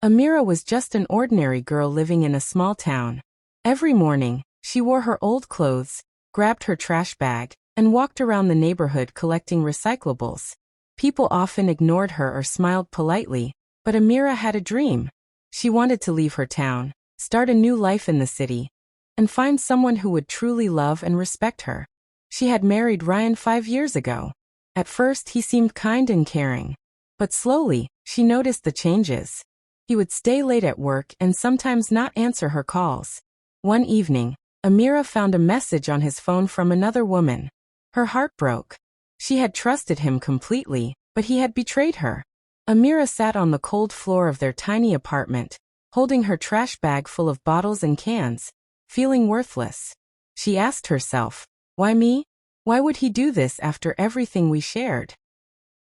Amira was just an ordinary girl living in a small town. Every morning, she wore her old clothes, grabbed her trash bag, and walked around the neighborhood collecting recyclables. People often ignored her or smiled politely, but Amira had a dream. She wanted to leave her town, start a new life in the city, and find someone who would truly love and respect her. She had married Ryan 5 years ago. At first, he seemed kind and caring. But slowly, she noticed the changes. He would stay late at work and sometimes not answer her calls. One evening, Amira found a message on his phone from another woman. Her heart broke. She had trusted him completely, but he had betrayed her. Amira sat on the cold floor of their tiny apartment, holding her trash bag full of bottles and cans, feeling worthless. She asked herself, why me? Why would he do this after everything we shared?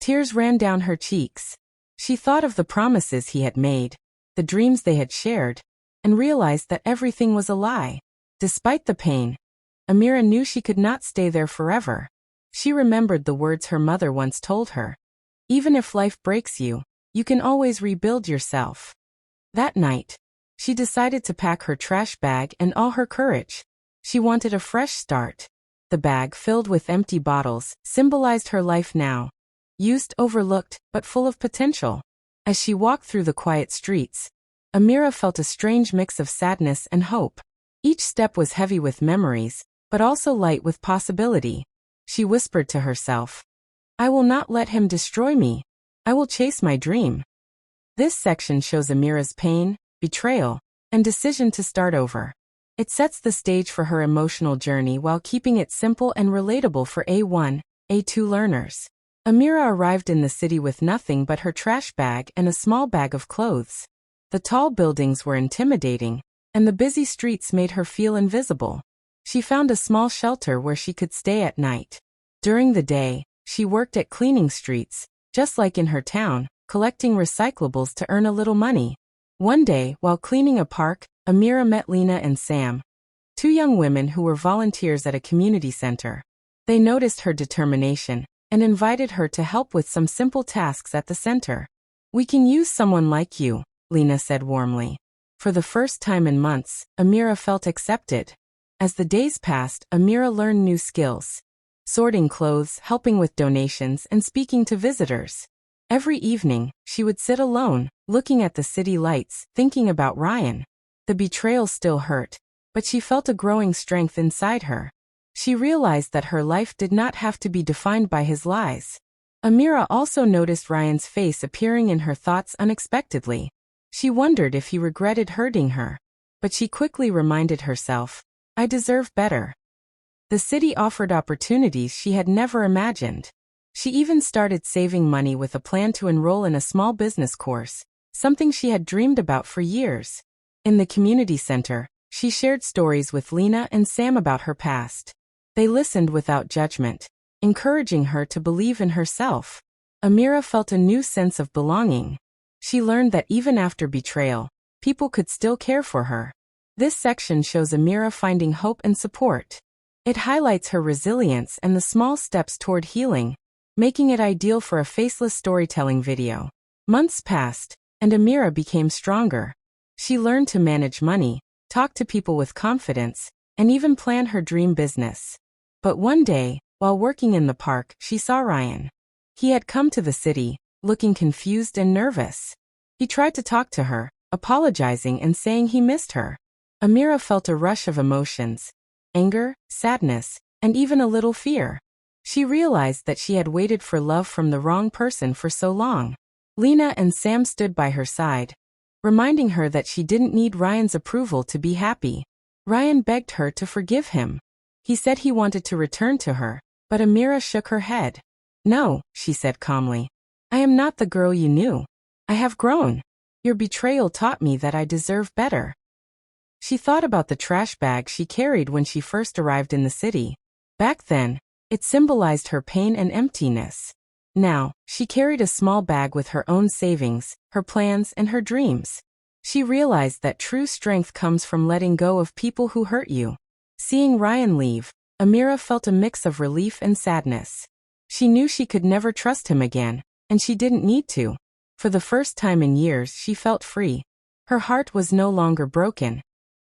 Tears ran down her cheeks. She thought of the promises he had made, the dreams they had shared, and realized that everything was a lie. Despite the pain, Amira knew she could not stay there forever. She remembered the words her mother once told her. Even if life breaks you, you can always rebuild yourself. That night, she decided to pack her trash bag and all her courage. She wanted a fresh start. The bag, filled with empty bottles, symbolized her life now. Used, overlooked, but full of potential. As she walked through the quiet streets, Amira felt a strange mix of sadness and hope. Each step was heavy with memories, but also light with possibility. She whispered to herself, I will not let him destroy me. I will chase my dream. This section shows Amira's pain, betrayal, and decision to start over. It sets the stage for her emotional journey while keeping it simple and relatable for A1, A2 learners. Amira arrived in the city with nothing but her trash bag and a small bag of clothes. The tall buildings were intimidating, and the busy streets made her feel invisible. She found a small shelter where she could stay at night. During the day, she worked at cleaning streets, just like in her town, collecting recyclables to earn a little money. One day, while cleaning a park, Amira met Lena and Sam, 2 young women who were volunteers at a community center. They noticed her determination and invited her to help with some simple tasks at the center. We can use someone like you, Lena said warmly. For the first time in months, Amira felt accepted. As the days passed, Amira learned new skills. Sorting clothes, helping with donations, and speaking to visitors. Every evening, she would sit alone, looking at the city lights, thinking about Ryan. The betrayal still hurt, but she felt a growing strength inside her. She realized that her life did not have to be defined by his lies. Amira also noticed Ryan's face appearing in her thoughts unexpectedly. She wondered if he regretted hurting her. But she quickly reminded herself, I deserve better. The city offered opportunities she had never imagined. She even started saving money with a plan to enroll in a small business course, something she had dreamed about for years. In the community center, she shared stories with Lena and Sam about her past. They listened without judgment, encouraging her to believe in herself. Amira felt a new sense of belonging. She learned that even after betrayal, people could still care for her. This section shows Amira finding hope and support. It highlights her resilience and the small steps toward healing, making it ideal for a faceless storytelling video. Months passed, and Amira became stronger. She learned to manage money, talk to people with confidence, and even plan her dream business. But one day, while working in the park, she saw Ryan. He had come to the city, looking confused and nervous. He tried to talk to her, apologizing and saying he missed her. Amira felt a rush of emotions, anger, sadness, and even a little fear. She realized that she had waited for love from the wrong person for so long. Lena and Sam stood by her side, reminding her that she didn't need Ryan's approval to be happy. Ryan begged her to forgive him. He said he wanted to return to her, but Amira shook her head. No, she said calmly. I am not the girl you knew. I have grown. Your betrayal taught me that I deserve better. She thought about the trash bag she carried when she first arrived in the city. Back then, it symbolized her pain and emptiness. Now, she carried a small bag with her own savings, her plans, and her dreams. She realized that true strength comes from letting go of people who hurt you. Seeing Ryan leave, Amira felt a mix of relief and sadness. She knew she could never trust him again, and she didn't need to. For the first time in years, she felt free. Her heart was no longer broken.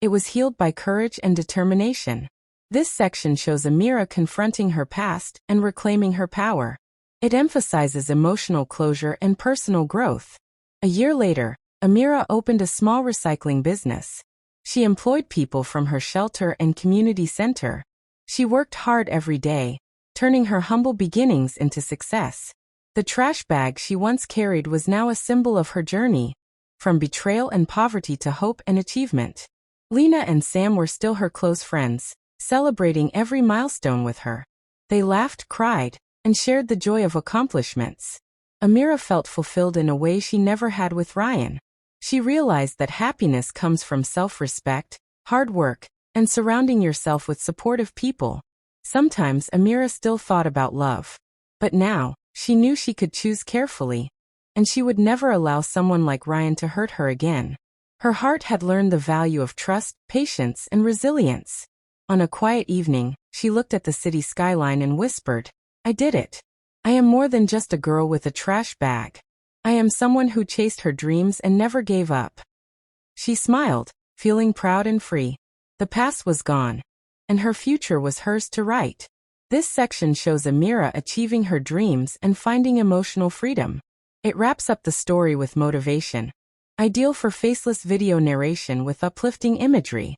It was healed by courage and determination. This section shows Amira confronting her past and reclaiming her power. It emphasizes emotional closure and personal growth. A year later, Amira opened a small recycling business. She employed people from her shelter and community center. She worked hard every day, turning her humble beginnings into success. The trash bag she once carried was now a symbol of her journey, from betrayal and poverty to hope and achievement. Lena and Sam were still her close friends, celebrating every milestone with her. They laughed, cried, and shared the joy of accomplishments. Amira felt fulfilled in a way she never had with Ryan. She realized that happiness comes from self-respect, hard work, and surrounding yourself with supportive people. Sometimes Amira still thought about love. But now, she knew she could choose carefully. And she would never allow someone like Ryan to hurt her again. Her heart had learned the value of trust, patience, and resilience. On a quiet evening, she looked at the city skyline and whispered, "I did it. I am more than just a girl with a trash bag. I am someone who chased her dreams and never gave up." She smiled, feeling proud and free. The past was gone, and her future was hers to write. This section shows Amira achieving her dreams and finding emotional freedom. It wraps up the story with motivation. Ideal for faceless video narration with uplifting imagery.